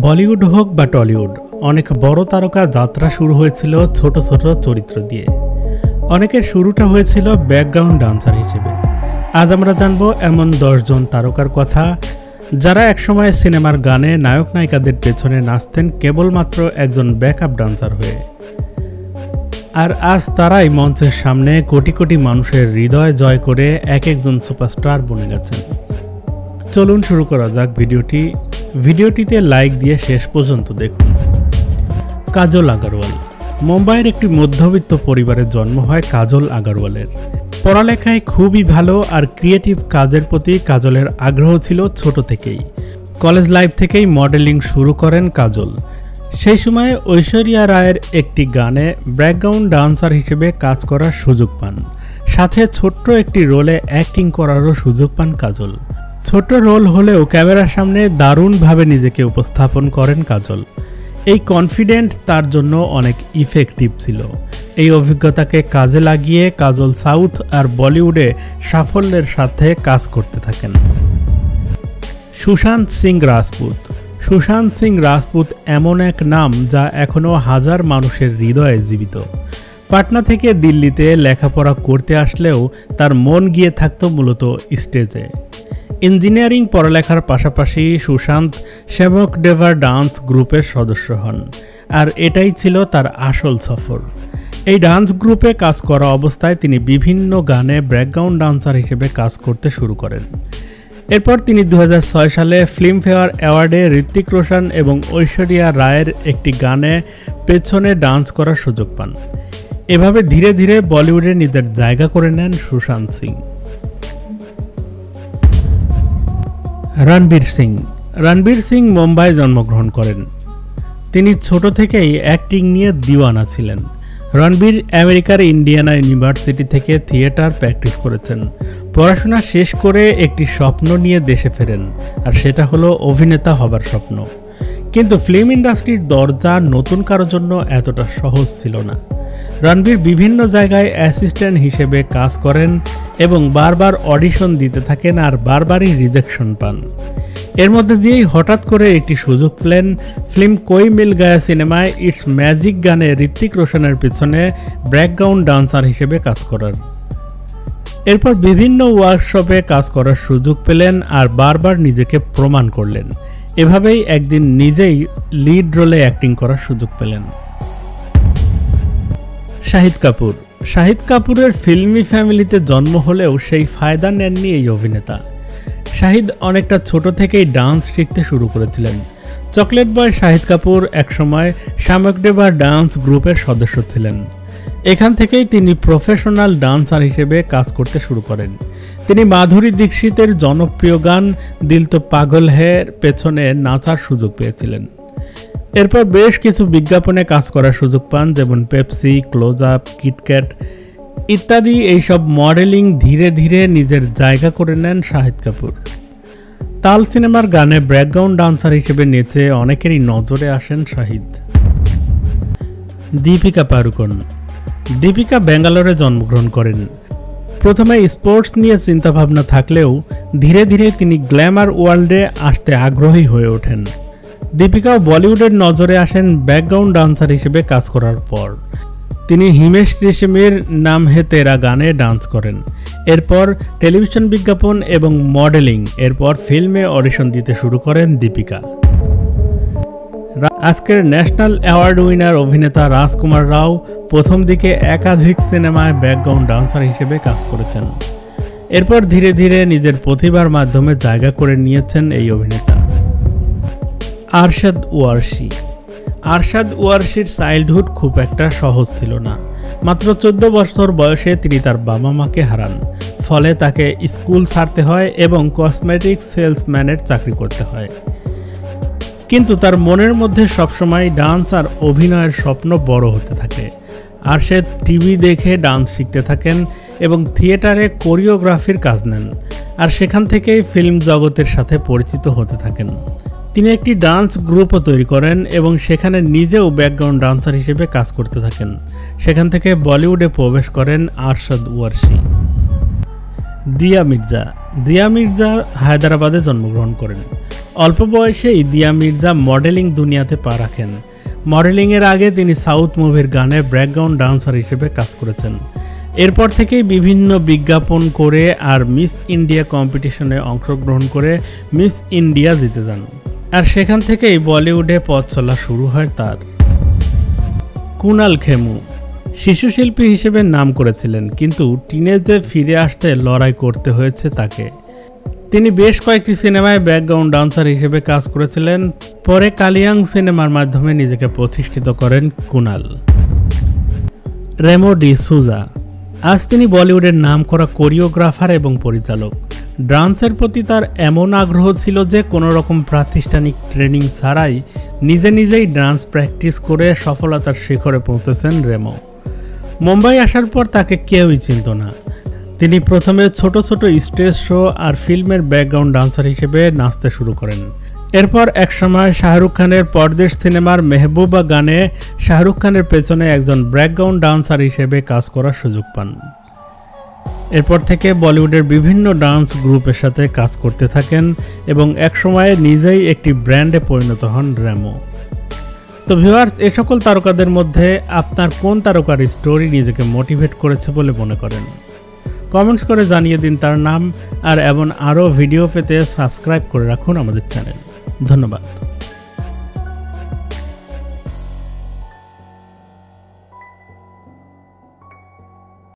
বলিউড হোক বা টলিউড, অনেক বড় তারকা যাত্রা শুরু হয়েছিল ছোট ছোট চরিত্র দিয়ে। অনেকের শুরুটা হয়েছিল ব্যাকগ্রাউন্ড ডান্সার হিসেবে। আজ আমরা জানবো এমন 10 জন তারকার কথা যারা একসময় সিনেমার গানে নায়ক নায়িকাদের পেছনে নাচতেন কেবলমাত্র একজন ব্যাকআপ ডান্সার হয়ে। আর আজ তারাই মঞ্চের সামনে কোটি কোটি মানুষের হৃদয় জয় করে এক একজন সুপারস্টার বনে গেছেন। চলুন শুরু করা যাক ভিডিওটিতে লাইক দিয়ে শেষ পর্যন্ত দেখুন। কাজল আগরওয়াল। মুম্বাইয়ের একটি মধ্যবিত্ত পরিবারে জন্ম হয় কাজল আগরওয়ালের। পড়ালেখায় খুবই ভালো আর ক্রিয়েটিভ কাজের প্রতি কাজলের আগ্রহ ছিল ছোট থেকেই। কলেজ লাইফ থেকেই মডেলিং শুরু করেন কাজল। সেই সময় ঐশ্বরিয়া রায়ের একটি গানে ব্যাকগ্রাউন্ড ডান্সার হিসেবে কাজ করার সুযোগ পান, সাথে ছোট্ট একটি রোলে অ্যাক্টিং করারও সুযোগ পান কাজল। ছোট রোল হলেও ক্যামেরার সামনে দারুণভাবে নিজেকে উপস্থাপন করেন কাজল। এই কনফিডেন্ট তার জন্য অনেক ইফেক্টিভ ছিল। এই অভিজ্ঞতাকে কাজে লাগিয়ে কাজল সাউথ আর বলিউডে সাফল্যের সাথে কাজ করতে থাকেন। সুশান্ত সিং রাজপুত। সুশান্ত সিং রাজপুত এমন এক নাম যা এখনও হাজার মানুষের হৃদয়ে জীবিত। পাটনা থেকে দিল্লিতে লেখাপড়া করতে আসলেও তার মন গিয়ে থাকত মূলত স্টেজে। ইঞ্জিনিয়ারিং পড়ালেখার পাশাপাশি সুশান্ত সেবক ডেভার ডান্স গ্রুপের সদস্য হন, আর এটাই ছিল তার আসল সফর। এই ডান্স গ্রুপে কাজ করা অবস্থায় তিনি বিভিন্ন গানে ব্যাকগ্রাউন্ড ডান্সার হিসেবে কাজ করতে শুরু করেন। এরপর তিনি 2006 সালে ফিল্মফেয়ার অ্যাওয়ার্ডে ঋত্বিক রোশন এবং ঐশ্বরিয়া রায়ের একটি গানে পেছনে ডান্স করার সুযোগ পান। এভাবে ধীরে ধীরে বলিউডে নিজের জায়গা করে নেন সুশান্ত সিং। রণবীর সিং মুম্বাইয়ে জন্মগ্রহণ করেন। তিনি ছোট থেকেই অ্যাক্টিং নিয়ে দিওয়ানা ছিলেন। রণবীর আমেরিকার ইন্ডিয়ানা ইউনিভার্সিটি থেকে থিয়েটার প্র্যাকটিস করেছেন। পড়াশোনা শেষ করে একটি স্বপ্ন নিয়ে দেশে ফেরেন, আর সেটা হলো অভিনেতা হবার স্বপ্ন। কিন্তু ফিল্ম ইন্ডাস্ট্রির দরজা নতুন কারোর জন্য এতটা সহজ ছিল না। রণবীর বিভিন্ন জায়গায় অ্যাসিস্ট্যান্ট হিসেবে কাজ করেন এবং বারবার অডিশন দিতে থাকেন আর বারবারই রিজেকশন পান। এর মধ্যে দিয়েই হঠাৎ করে একটি সুযোগ পেলেন ফিল্ম কোই মিল গায়া সিনেমায় ইটস ম্যাজিক গানে ঋত্বিক রোশনের পিছনে ব্যাকগ্রাউন্ড ডান্সার হিসেবে কাজ করার। এরপর বিভিন্ন ওয়ার্কশপে কাজ করার সুযোগ পেলেন আর বারবার নিজেকে প্রমাণ করলেন। এভাবেই একদিন নিজেই লিড রোলে অ্যাক্টিং করার সুযোগ পেলেন। শাহিদ কাপুরের ফিল্মি ফ্যামিলিতে জন্ম হলেও সেই ফায়দা নেননি এই অভিনেতা। শাহিদ অনেকটা ছোট থেকেই ডান্স শিখতে শুরু করেছিলেন। চকলেট বয় শাহিদ কাপুর একসময় সেবক ডেভার ডান্স গ্রুপের সদস্য ছিলেন। এখান থেকেই তিনি প্রফেশনাল ডান্সার হিসেবে কাজ করতে শুরু করেন। তিনি মাধুরী দীক্ষিতের জনপ্রিয় গান দিল তো পাগল হ্যার পেছনে নাচার সুযোগ পেয়েছিলেন। এরপর বেশ কিছু বিজ্ঞাপনে কাজ করার সুযোগ পান, যেমন পেপসি, ক্লোজ আপ, কিটক্যাট ইত্যাদি। এইসব মডেলিং ধীরে ধীরে নিজের জায়গা করে নেন শাহিদ কাপুর। তাল সিনেমার গানে ব্যাকগ্রাউন্ড ডান্সার হিসেবে নেচে অনেকেরই নজরে আসেন শাহিদ। দীপিকা পাড়ুকোন। দীপিকা ব্যাঙ্গালোরে জন্মগ্রহণ করেন। প্রথমে স্পোর্টস নিয়ে চিন্তাভাবনা থাকলেও ধীরে ধীরে তিনি গ্ল্যামার ওয়ার্ল্ডে আসতে আগ্রহী হয়ে ওঠেন। দীপিকাও বলিউডের নজরে আসেন ব্যাকগ্রাউন্ড ডান্সার হিসেবে কাজ করার পর। তিনি হিমেশ রেশমিয়ার নাম হে তেরা গানে ডান্স করেন। এরপর টেলিভিশন বিজ্ঞাপন এবং মডেলিং, এরপর ফিল্মে অডিশন দিতে শুরু করেন দীপিকা। আজকের ন্যাশনাল অ্যাওয়ার্ড উইনার অভিনেতা রাজকুমার রাও প্রথম দিকে একাধিক সিনেমায় ব্যাকগ্রাউন্ড ডান্সার হিসেবে কাজ করেছেন। এরপর ধীরে ধীরে নিজের প্রতিভার মাধ্যমে জায়গা করে নিয়েছেন এই অভিনেতা। আরশাদ ওয়ারশির চাইল্ডহুড খুব একটা সহজ ছিল না। মাত্র 14 বছর বয়সে তিনি তার বাবা মাকে হারান। ফলে তাকে স্কুল ছাড়তে হয় এবং কসমেটিক সেলসম্যানের চাকরি করতে হয়। কিন্তু তার মনের মধ্যে সবসময় ডান্স আর অভিনয়ের স্বপ্ন বড় হতে থাকে। আরশাদ টিভি দেখে ডান্স শিখতে থাকেন এবং থিয়েটারে কোরিওগ্রাফির কাজ নেন, আর সেখান থেকেই ফিল্ম জগতের সাথে পরিচিত হতে থাকেন। তিনি একটি ডান্স গ্রুপও তৈরি করেন এবং সেখানে নিজেও ব্যাকগ্রাউন্ড ডান্সার হিসেবে কাজ করতে থাকেন। সেখান থেকে বলিউডে প্রবেশ করেন আরশাদ ওয়ারশি। দিয়া মির্জা হায়দ্রাবাদে জন্মগ্রহণ করেন। অল্প বয়সেই দিয়া মির্জা মডেলিং দুনিয়াতে পা রাখেন। মডেলিংয়ের আগে তিনি সাউথ মুভির গানে ব্যাকগ্রাউন্ড ডান্সার হিসেবে কাজ করেছেন। এরপর থেকেই বিভিন্ন বিজ্ঞাপন করে আর মিস ইন্ডিয়া কম্পিটিশনে অংশগ্রহণ করে মিস ইন্ডিয়া জিতে যান। আর সেখান থেকেই বলিউডে পথ চলা শুরু হয় তার। কুনাল খেমু শিশু শিল্পী হিসেবে নাম করেছিলেন, কিন্তু টিনেজে ফিরে আসতে লড়াই করতে হয়েছে তাকে। তিনি বেশ কয়েকটি সিনেমায় ব্যাকগ্রাউন্ড ডান্সার হিসেবে কাজ করেছিলেন। পরে কালিয়াং সিনেমার মাধ্যমে নিজেকে প্রতিষ্ঠিত করেন কুনাল। রেমো ডি সুজা আজ তিনি বলিউডের নামকরা কোরিওগ্রাফার এবং পরিচালক। ডান্সের প্রতি তার এমন আগ্রহ ছিল যে কোনো রকম প্রাতিষ্ঠানিক ট্রেনিং ছাড়াই নিজে নিজেই ডান্স প্র্যাকটিস করে সফলতার শিখরে পৌঁছেছেন রেমো। মুম্বাই আসার পর তাকে কেউই চিনত না। তিনি প্রথমে ছোট ছোট স্টেজ শো আর ফিল্মের ব্যাকগ্রাউন্ড ডান্সার হিসেবে নাচতে শুরু করেন। এরপর একসময় শাহরুখ খানের পরদেশ সিনেমার মেহবুবা গানে শাহরুখ খানের পেছনে একজন ব্যাকগ্রাউন্ড ডান্সার হিসেবে কাজ করার সুযোগ পান। এরপর থেকে বলিউডের বিভিন্ন ডান্স গ্রুপের সাথে কাজ করতে থাকেন এবং একসময়ে নিজেই একটি ব্র্যান্ডে পরিণত হন রেমো। তো ভিউয়ার্স, এই সকল তারকাদের মধ্যে আপনার কোন তারকার স্টোরি নিজেকে মোটিভেট করেছে বলে মনে করেন? কমেন্টস করে জানিয়ে দিন তার নাম। আর এমন আরও ভিডিও পেতে সাবস্ক্রাইব করে রাখুন আমাদের চ্যানেল। ধন্যবাদ।